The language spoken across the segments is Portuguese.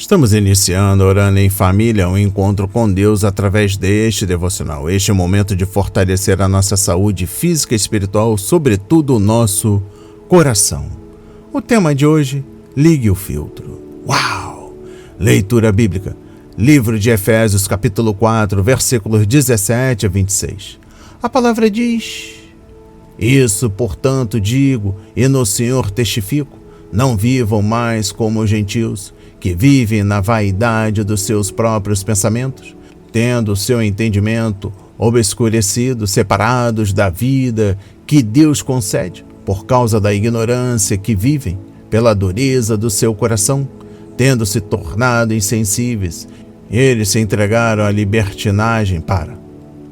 Estamos iniciando Orando em Família, um encontro com Deus através deste devocional. Este é o momento de fortalecer a nossa saúde física e espiritual, sobretudo o nosso coração. O tema de hoje, ligue o filtro. Uau! Leitura bíblica. Livro de Efésios, capítulo 4, versículos 17 a 26. A palavra diz: Isso, portanto, digo, e no Senhor testifico, não vivam mais como os gentios, que vivem na vaidade dos seus próprios pensamentos, tendo o seu entendimento obscurecido, separados da vida que Deus concede, por causa da ignorância que vivem, pela dureza do seu coração, tendo se tornado insensíveis. Eles se entregaram à libertinagem para,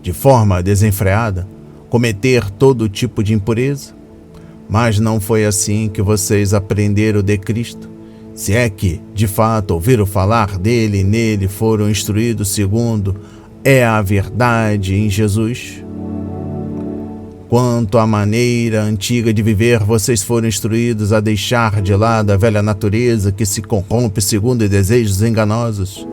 de forma desenfreada, cometer todo tipo de impureza. Mas não foi assim que vocês aprenderam de Cristo, se é que, de fato, ouviram falar dele e nele foram instruídos segundo é a verdade em Jesus. Quanto à maneira antiga de viver, vocês foram instruídos a deixar de lado a velha natureza que se corrompe segundo desejos enganosos,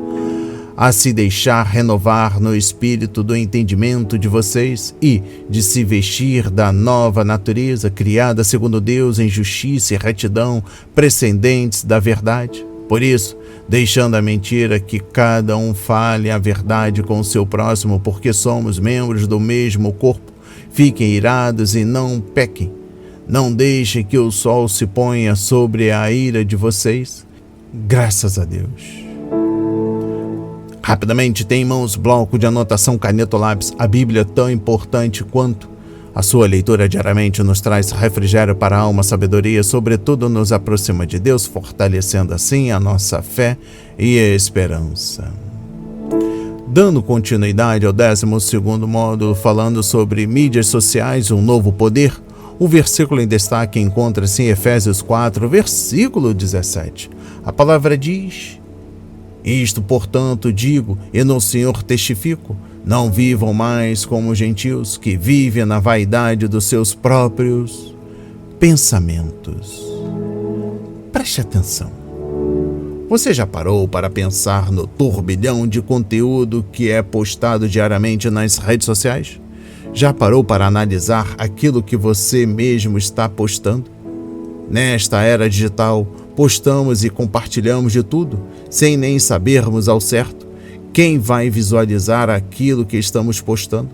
a se deixar renovar no espírito do entendimento de vocês e de se vestir da nova natureza criada segundo Deus em justiça e retidão, precedentes da verdade. Por isso, deixando a mentira, que cada um fale a verdade com o seu próximo, porque somos membros do mesmo corpo. Fiquem irados e não pequem. Não deixem que o sol se ponha sobre a ira de vocês. Graças a Deus. Rapidamente, tem em mãos bloco de anotação, caneta ou lápis. A Bíblia, tão importante quanto a sua leitura diariamente, nos traz refrigério para a alma, sabedoria, sobretudo nos aproxima de Deus, fortalecendo assim a nossa fé e a esperança. Dando continuidade ao 12º módulo, falando sobre mídias sociais, um novo poder, o versículo em destaque encontra-se em Efésios 4, versículo 17. A palavra diz: Isto, portanto, digo, e no Senhor testifico, não vivam mais como os gentios, que vivem na vaidade dos seus próprios pensamentos. Preste atenção. Você já parou para pensar no turbilhão de conteúdo que é postado diariamente nas redes sociais? Já parou para analisar aquilo que você mesmo está postando? Nesta era digital, postamos e compartilhamos de tudo, sem nem sabermos ao certo quem vai visualizar aquilo que estamos postando.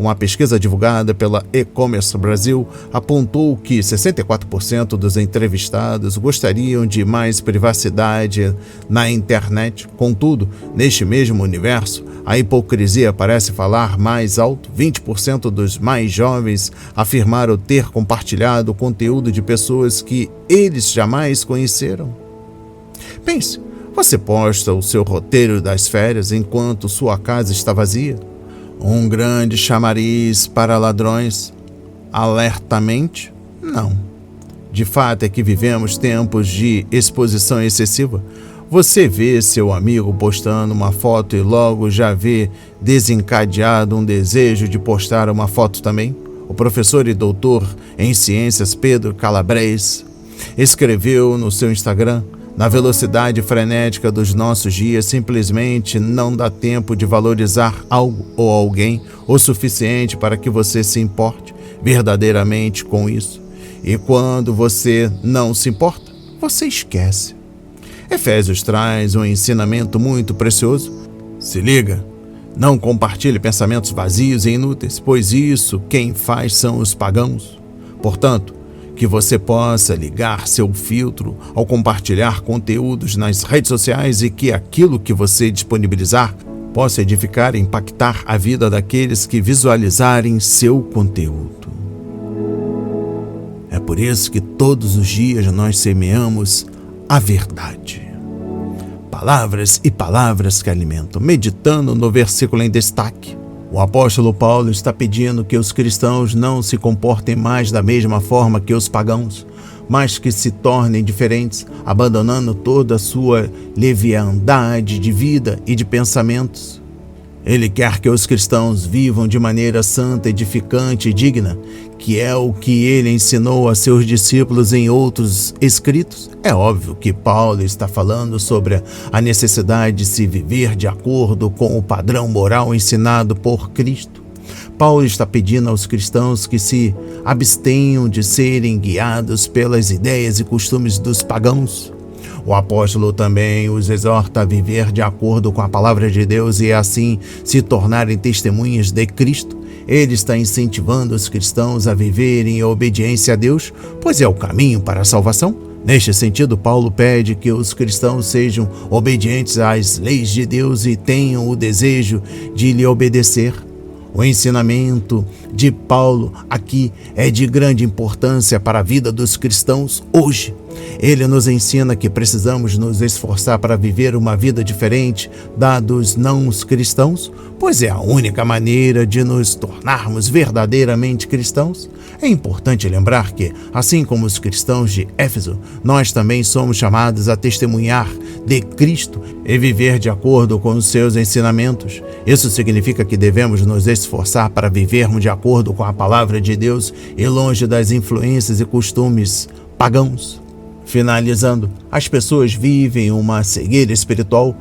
Uma pesquisa divulgada pela E-Commerce Brasil apontou que 64% dos entrevistados gostariam de mais privacidade na internet. Contudo, neste mesmo universo, a hipocrisia parece falar mais alto. 20% dos mais jovens afirmaram ter compartilhado conteúdo de pessoas que eles jamais conheceram. Pense, você posta o seu roteiro das férias enquanto sua casa está vazia? Um grande chamariz para ladrões? Alertamente? Não. De fato é que vivemos tempos de exposição excessiva. Você vê seu amigo postando uma foto e logo já vê desencadeado um desejo de postar uma foto também? O professor e doutor em ciências Pedro Calabres escreveu no seu Instagram: na velocidade frenética dos nossos dias, simplesmente não dá tempo de valorizar algo ou alguém o suficiente para que você se importe verdadeiramente com isso. E quando você não se importa, você esquece. Efésios traz um ensinamento muito precioso. Se liga, não compartilhe pensamentos vazios e inúteis, pois isso quem faz são os pagãos. Portanto, que você possa ligar seu filtro ao compartilhar conteúdos nas redes sociais e que aquilo que você disponibilizar possa edificar e impactar a vida daqueles que visualizarem seu conteúdo. É por isso que todos os dias nós semeamos a verdade. Palavras e palavras que alimentam. Meditando no versículo em destaque, o apóstolo Paulo está pedindo que os cristãos não se comportem mais da mesma forma que os pagãos, mas que se tornem diferentes, abandonando toda a sua leviandade de vida e de pensamentos. Ele quer que os cristãos vivam de maneira santa, edificante e digna, que é o que ele ensinou a seus discípulos em outros escritos. É óbvio que Paulo está falando sobre a necessidade de se viver de acordo com o padrão moral ensinado por Cristo. Paulo está pedindo aos cristãos que se abstenham de serem guiados pelas ideias e costumes dos pagãos. O apóstolo também os exorta a viver de acordo com a palavra de Deus e assim se tornarem testemunhas de Cristo. Ele está incentivando os cristãos a viverem em obediência a Deus, pois é o caminho para a salvação. Neste sentido, Paulo pede que os cristãos sejam obedientes às leis de Deus e tenham o desejo de lhe obedecer. O ensinamento de Paulo aqui é de grande importância para a vida dos cristãos hoje. Ele nos ensina que precisamos nos esforçar para viver uma vida diferente da dos não cristãos, pois é a única maneira de nos tornarmos verdadeiramente cristãos. É importante lembrar que, assim como os cristãos de Éfeso, nós também somos chamados a testemunhar de Cristo e viver de acordo com os seus ensinamentos. Isso significa que devemos nos esforçar para vivermos de acordo com a palavra de Deus e longe das influências e costumes pagãos. Finalizando, as pessoas vivem uma cegueira espiritual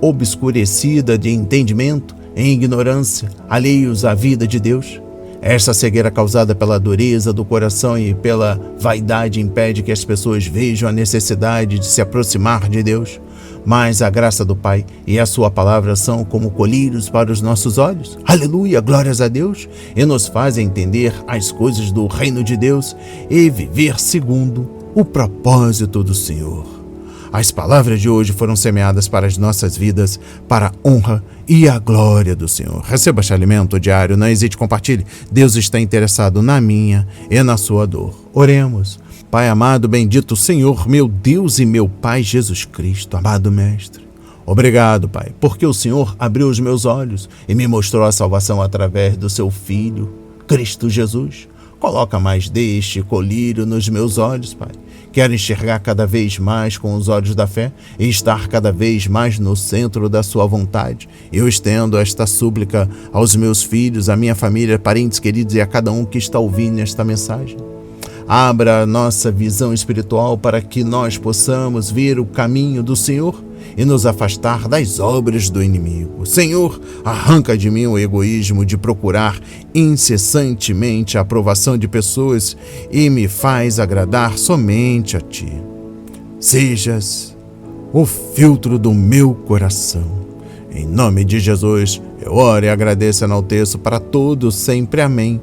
obscurecida de entendimento, em ignorância, alheios à vida de Deus. Esta cegueira causada pela dureza do coração e pela vaidade impede que as pessoas vejam a necessidade de se aproximar de Deus. Mas a graça do Pai e a sua palavra são como colírios para os nossos olhos. Aleluia, glórias a Deus! E nos fazem entender as coisas do reino de Deus e viver segundo o propósito do Senhor. As palavras de hoje foram semeadas para as nossas vidas, para a honra e a glória do Senhor. Receba este alimento diário, não hesite, compartilhe. Deus está interessado na minha e na sua dor. Oremos. Pai amado, bendito Senhor, meu Deus e meu Pai Jesus Cristo, amado Mestre. Obrigado, Pai, porque o Senhor abriu os meus olhos e me mostrou a salvação através do seu Filho, Cristo Jesus. Coloca mais deste colírio nos meus olhos, Pai. Quero enxergar cada vez mais com os olhos da fé e estar cada vez mais no centro da sua vontade. Eu estendo esta súplica aos meus filhos, à minha família, parentes queridos e a cada um que está ouvindo esta mensagem. Abra a nossa visão espiritual para que nós possamos ver o caminho do Senhor e nos afastar das obras do inimigo. Senhor, arranca de mim o egoísmo de procurar incessantemente a aprovação de pessoas e me faz agradar somente a Ti. Sejas o filtro do meu coração. Em nome de Jesus, eu oro e agradeço e enalteço para todos sempre. Amém.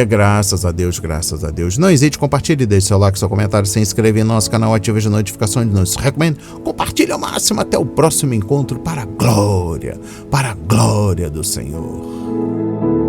Graças a Deus, graças a Deus. Não hesite, compartilhe, deixe seu like, seu comentário, se inscreva em nosso canal, ative as notificações, nos recomendo. Compartilhe ao máximo. Até o próximo encontro para a glória do Senhor.